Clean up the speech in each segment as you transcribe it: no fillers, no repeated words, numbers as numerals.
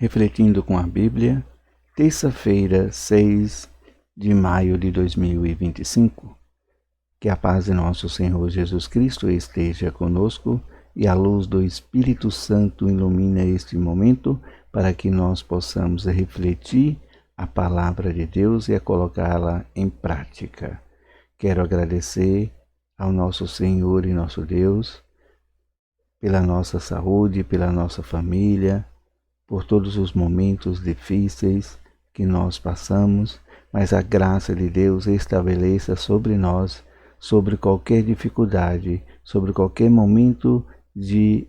Refletindo com a Bíblia, terça-feira, 6 de maio de 2025. Que a paz de nosso Senhor Jesus Cristo esteja conosco e a luz do Espírito Santo ilumine este momento para que nós possamos refletir a palavra de Deus e colocá-la em prática. Quero agradecer ao nosso Senhor e nosso Deus pela nossa saúde, pela nossa família, por todos os momentos difíceis que nós passamos, mas a graça de Deus estabeleça sobre nós, sobre qualquer dificuldade, sobre qualquer momento de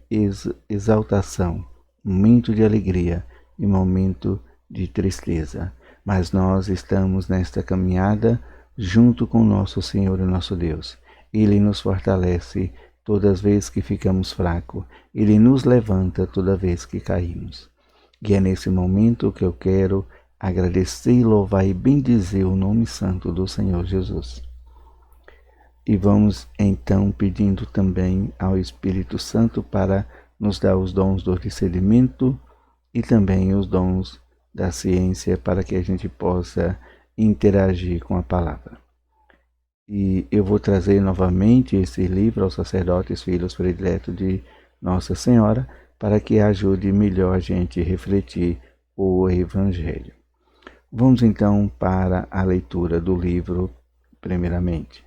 exaltação, momento de alegria e momento de tristeza. Mas nós estamos nesta caminhada junto com nosso Senhor e nosso Deus. Ele nos fortalece todas as vezes que ficamos fracos. Ele nos levanta toda vez que caímos. E é nesse momento que eu quero agradecer, louvar e bendizer o nome santo do Senhor Jesus. E vamos então pedindo também ao Espírito Santo para nos dar os dons do discernimento e também os dons da ciência para que a gente possa interagir com a palavra. E eu vou trazer novamente esse livro aos sacerdotes, filhos prediletos de Nossa Senhora, para que ajude melhor a gente a refletir o Evangelho. Vamos então para a leitura do livro, primeiramente.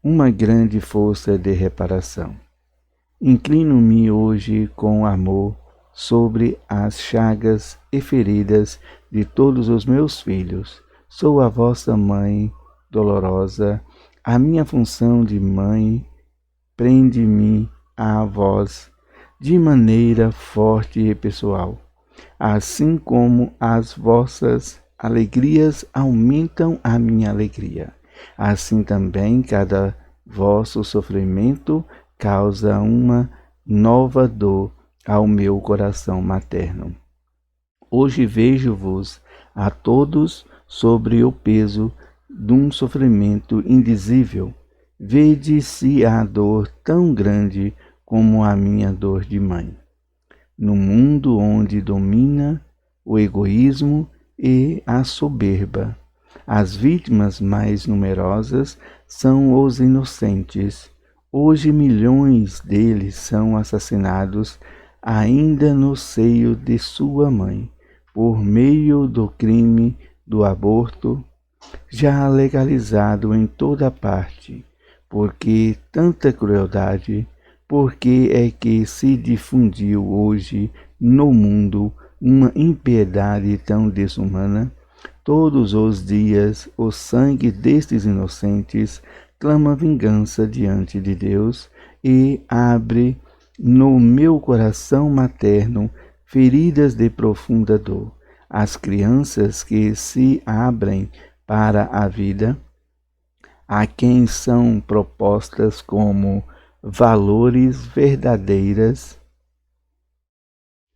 Uma grande força de reparação. Inclino-me hoje com amor sobre as chagas e feridas de todos os meus filhos. Sou a vossa mãe dolorosa, a minha função de mãe prende-me a vós de maneira forte e pessoal, assim como as vossas alegrias aumentam a minha alegria, assim também cada vosso sofrimento causa uma nova dor ao meu coração materno. Hoje vejo-vos a todos sobre o peso de um sofrimento indizível. Vede se há dor tão grande como a minha dor de mãe. No mundo onde domina o egoísmo e a soberba, as vítimas mais numerosas são os inocentes. Hoje milhões deles são assassinados ainda no seio de sua mãe, por meio do crime do aborto, já legalizado em toda parte. Porque tanta crueldade? Por que é que se difundiu hoje no mundo uma impiedade tão desumana? Todos os dias o sangue destes inocentes clama vingança diante de Deus e abre no meu coração materno feridas de profunda dor. As crianças que se abrem para a vida, a quem são propostas como valores verdadeiras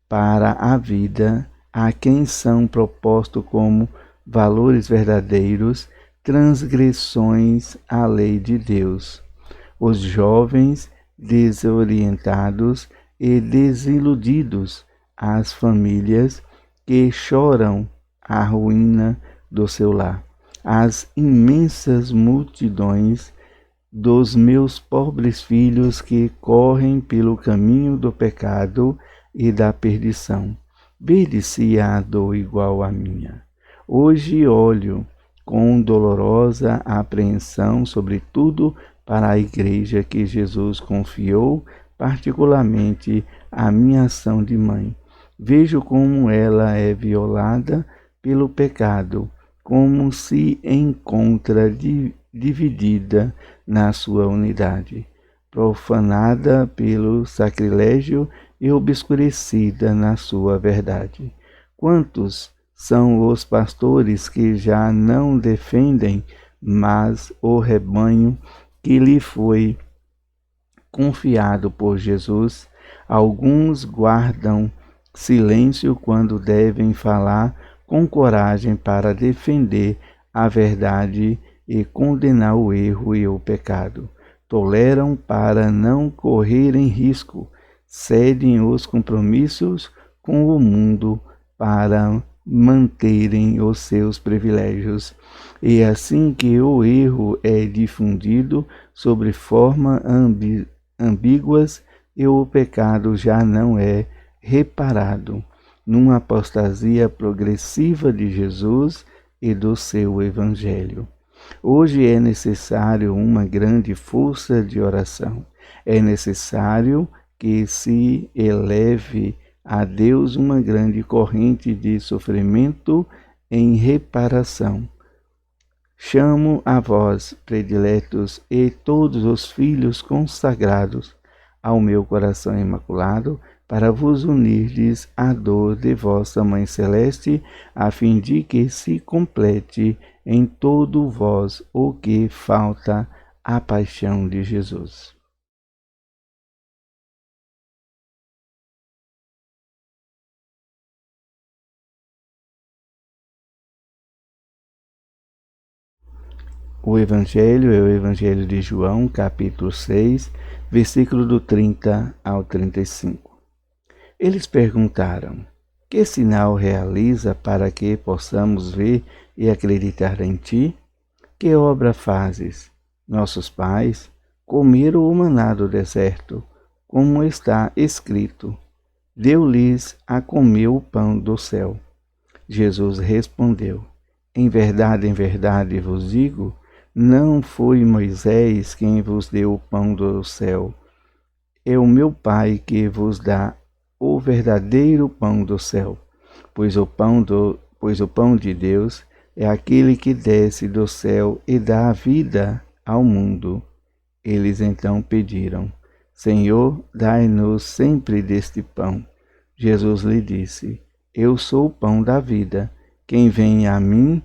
para a vida, a quem são propostos como valores verdadeiros, transgressões à lei de Deus. Os jovens desorientados e desiludidos, as famílias que choram a ruína do seu lar, as imensas multidões dos meus pobres filhos que correm pelo caminho do pecado e da perdição. Vede se há dor igual à minha. Hoje olho com dolorosa apreensão, sobretudo para a igreja que Jesus confiou particularmente à minha ação de mãe. Vejo como ela é violada pelo pecado, como se encontra dividida na sua unidade, profanada pelo sacrilégio e obscurecida na sua verdade. Quantos são os pastores que já não defendem mais o rebanho que lhe foi confiado por Jesus? Alguns guardam silêncio quando devem falar com coragem para defender a verdade e condenar o erro e o pecado. Toleram para não correrem risco, cedem os compromissos com o mundo para manterem os seus privilégios. E assim que o erro é difundido sobre formas ambíguas e o pecado já não é reparado, numa apostasia progressiva de Jesus e do seu Evangelho. Hoje é necessário uma grande força de oração. É necessário que se eleve a Deus uma grande corrente de sofrimento em reparação. Chamo a vós, prediletos, e todos os filhos consagrados ao meu coração imaculado, para vos unirdes à dor de vossa Mãe Celeste, a fim de que se complete em todo vós o que falta à paixão de Jesus. O Evangelho é o Evangelho de João, capítulo 6, versículo do 30 ao 35. Eles perguntaram: que sinal realiza para que possamos ver e acreditar em ti? Que obra fazes? Nossos pais comeram o maná do deserto, como está escrito: deu-lhes a comer o pão do céu. Jesus respondeu: em verdade vos digo, não foi Moisés quem vos deu o pão do céu, é o meu Pai que vos dá o verdadeiro pão do céu, pois o pão de Deus é aquele que desce do céu e dá a vida ao mundo. Eles então pediram: Senhor, dai-nos sempre deste pão. Jesus lhe disse: eu sou o pão da vida. Quem vem a mim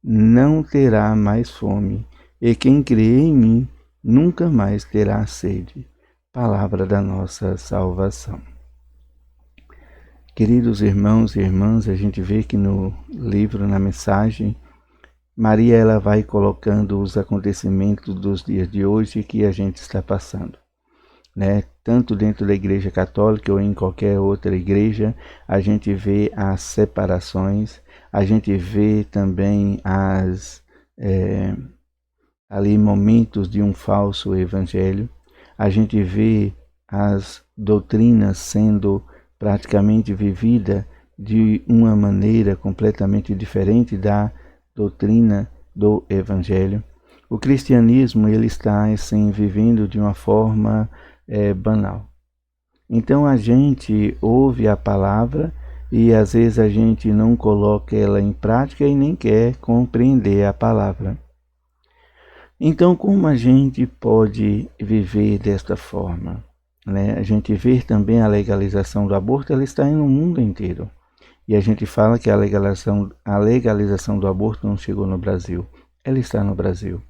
não terá mais fome, e quem crê em mim nunca mais terá sede. Palavra da nossa salvação. Queridos irmãos e irmãs, a gente vê que no livro, na mensagem, Maria ela vai colocando os acontecimentos dos dias de hoje que a gente está passando, né? Tanto dentro da Igreja Católica ou em qualquer outra igreja, a gente vê as separações, a gente vê também ali momentos de um falso evangelho, a gente vê as doutrinas sendo praticamente vivida de uma maneira completamente diferente da doutrina do Evangelho. O cristianismo ele está assim vivendo de uma forma banal. Então a gente ouve a palavra e às vezes a gente não coloca ela em prática e nem quer compreender a palavra. Então como a gente pode viver desta forma? A gente vê também a legalização do aborto, ela está no mundo inteiro. E a gente fala que a legalização do aborto não chegou no Brasil. Ela está no Brasil.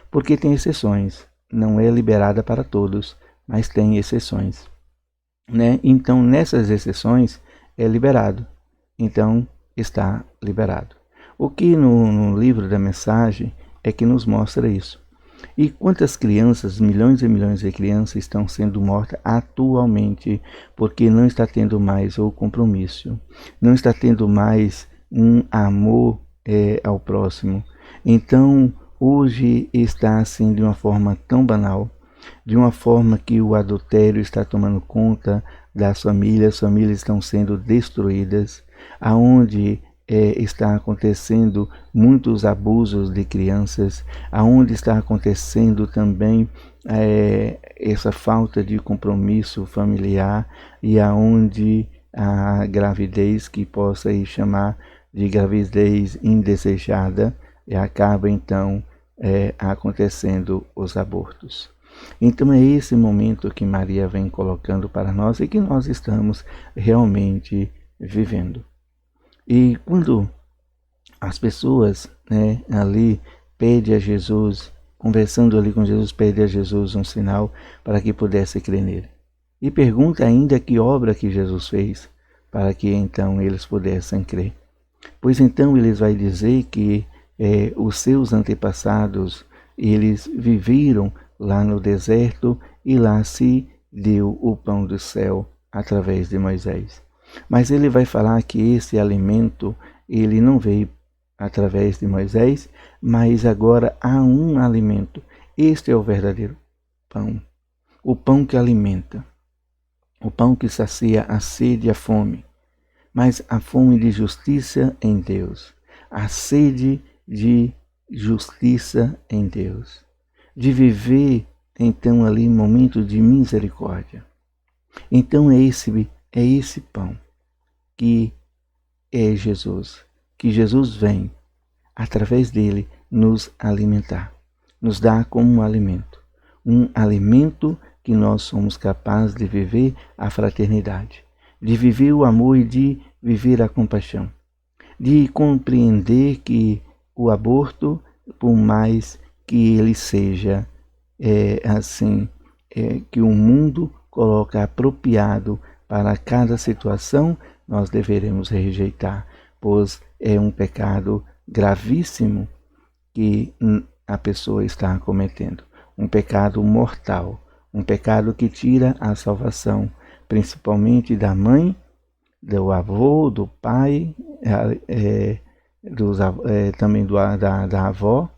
Porque tem exceções. Não é liberada para todos, mas tem exceções. Então, nessas exceções, é liberado. Então, está liberado. O que no livro da mensagem é que nos mostra isso. E quantas crianças, milhões e milhões de crianças estão sendo mortas atualmente porque não está tendo mais o compromisso, não está tendo mais um amor ao próximo. Então, hoje está assim de uma forma tão banal, de uma forma que o adultério está tomando conta das famílias, as famílias estão sendo destruídas, aonde está acontecendo muitos abusos de crianças, aonde está acontecendo também essa falta de compromisso familiar e aonde a gravidez que possa aí chamar de gravidez indesejada e acaba então acontecendo os abortos. Então é esse momento que Maria vem colocando para nós e que nós estamos realmente vivendo. E quando as pessoas ali pedem a Jesus, conversando ali com Jesus, pedem a Jesus um sinal para que pudesse crer nele. E pergunta ainda que obra que Jesus fez para que então eles pudessem crer. Pois então eles vai dizer que os seus antepassados, eles viveram lá no deserto e lá se deu o pão do céu através de Moisés. Mas ele vai falar que esse alimento, ele não veio através de Moisés, mas agora há um alimento. Este é o verdadeiro pão. O pão que alimenta. O pão que sacia a sede e a fome. Mas a fome de justiça em Deus. A sede de justiça em Deus. De viver, então, ali momento de misericórdia. Então é esse pão que é Jesus. Que Jesus vem, através dele, nos alimentar. Nos dá como um alimento. Um alimento que nós somos capazes de viver a fraternidade. De viver o amor e de viver a compaixão. De compreender que o aborto, por mais que ele seja que o mundo coloca apropriado para cada situação, nós deveremos rejeitar, pois é um pecado gravíssimo que a pessoa está cometendo. Um pecado mortal, um pecado que tira a salvação, principalmente da mãe, do avô, do pai, também da avó,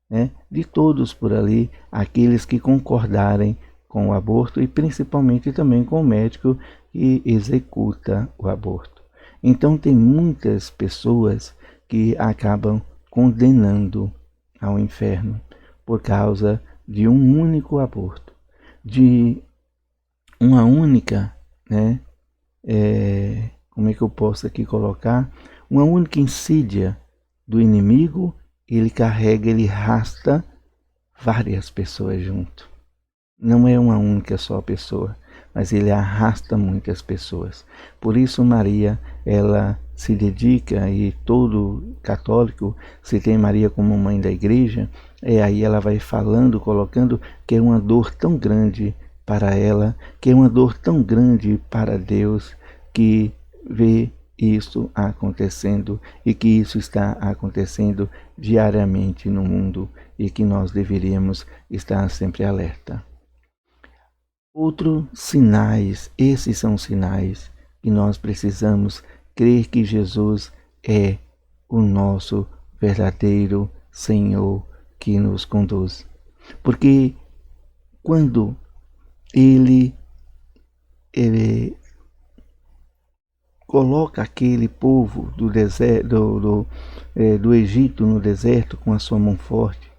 né? De todos por ali, aqueles que concordarem com o aborto e principalmente também com o médico que executa o aborto. Então tem muitas pessoas que acabam condenando ao inferno por causa de um único aborto, de uma única, né? Como é que eu posso aqui colocar? Uma única insídia do inimigo, ele carrega, ele arrasta várias pessoas junto. Não é uma única só pessoa, mas ele arrasta muitas pessoas. Por isso Maria, ela se dedica, e todo católico, se tem Maria como mãe da igreja, aí ela vai falando, colocando que é uma dor tão grande para ela, que é uma dor tão grande para Deus, que vê isso acontecendo e que isso está acontecendo diariamente no mundo e que nós deveríamos estar sempre alerta. Outros sinais, esses são sinais que nós precisamos crer que Jesus é o nosso verdadeiro Senhor que nos conduz. Porque quando ele coloca aquele povo do deserto, do Egito no deserto com a sua mão forte,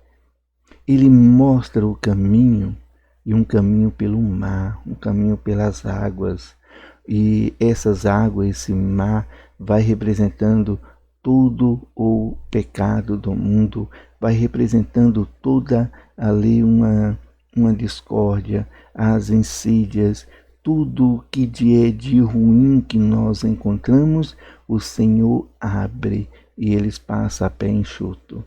ele mostra o caminho, e um caminho pelo mar, um caminho pelas águas. E essas águas, esse mar, vai representando todo o pecado do mundo, vai representando toda ali uma discórdia, as insídias, tudo que de ruim que nós encontramos, o Senhor abre e eles passam a pé enxuto.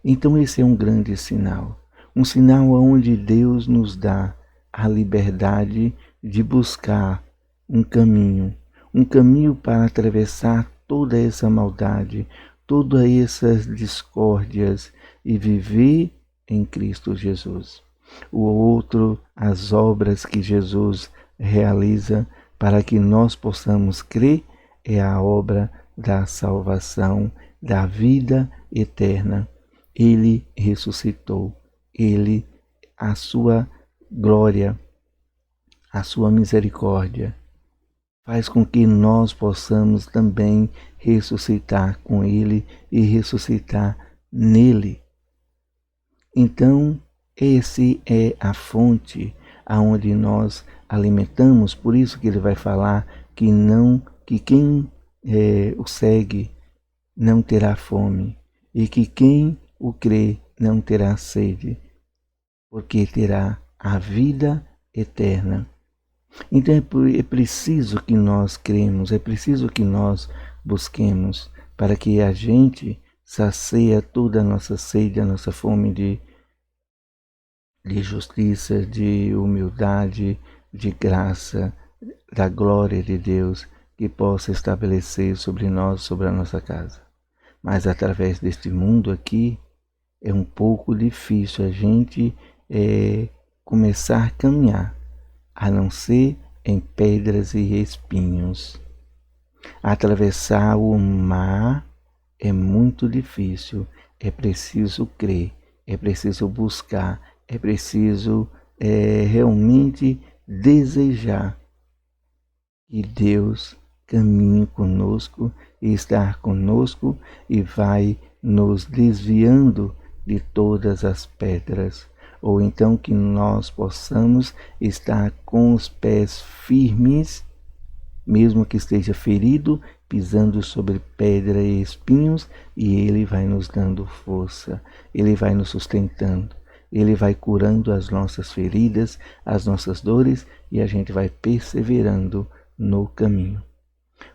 Então esse é um grande sinal. Um sinal onde Deus nos dá a liberdade de buscar um caminho para atravessar toda essa maldade, todas essas discórdias e viver em Cristo Jesus. O outro, as obras que Jesus realiza para que nós possamos crer, é a obra da salvação, da vida eterna. Ele ressuscitou. Ele, a sua glória, a sua misericórdia, faz com que nós possamos também ressuscitar com Ele e ressuscitar nele. Então, esse é a fonte aonde nós alimentamos. Por isso que ele vai falar que quem o segue não terá fome e que quem o crê não terá sede, porque terá a vida eterna. Então é preciso que nós cremos, é preciso que nós busquemos, para que a gente sacia toda a nossa sede, a nossa fome de justiça, de humildade, de graça, da glória de Deus, que possa estabelecer sobre nós, sobre a nossa casa. Mas através deste mundo aqui, é um pouco difícil a gente começar a caminhar, a não ser em pedras e espinhos. Atravessar o mar é muito difícil, é preciso crer, é preciso buscar, é preciso realmente desejar que Deus caminhe conosco e estar conosco e vai nos desviando de todas as pedras, ou então que nós possamos estar com os pés firmes, mesmo que esteja ferido, pisando sobre pedra e espinhos, e Ele vai nos dando força, Ele vai nos sustentando, Ele vai curando as nossas feridas, as nossas dores, e a gente vai perseverando no caminho.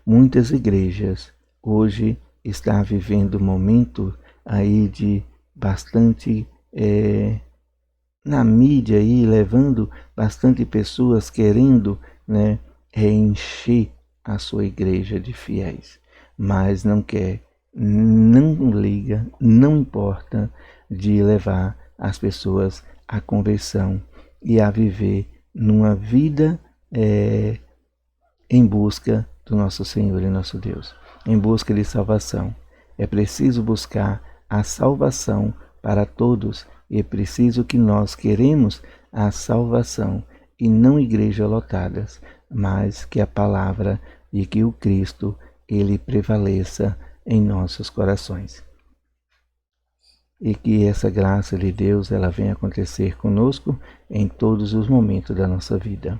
Muitas igrejas hoje estão vivendo um momento aí de bastante na mídia aí, levando bastante pessoas querendo, né, encher a sua igreja de fiéis, mas não quer, não liga, não importa de levar as pessoas à conversão e a viver numa vida em busca do nosso Senhor e nosso Deus, em busca de salvação. É preciso buscar a salvação para todos, e é preciso que nós queremos a salvação e não igrejas lotadas, mas que a palavra e que o Cristo ele prevaleça em nossos corações. E que essa graça de Deus ela venha acontecer conosco em todos os momentos da nossa vida.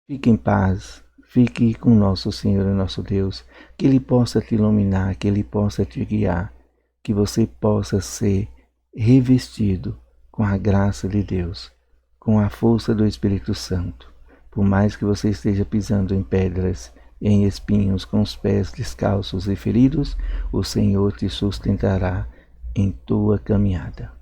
Fique em paz. Fique com nosso Senhor e nosso Deus, que Ele possa te iluminar, que Ele possa te guiar, que você possa ser revestido com a graça de Deus, com a força do Espírito Santo. Por mais que você esteja pisando em pedras, em espinhos, com os pés descalços e feridos, o Senhor te sustentará em tua caminhada.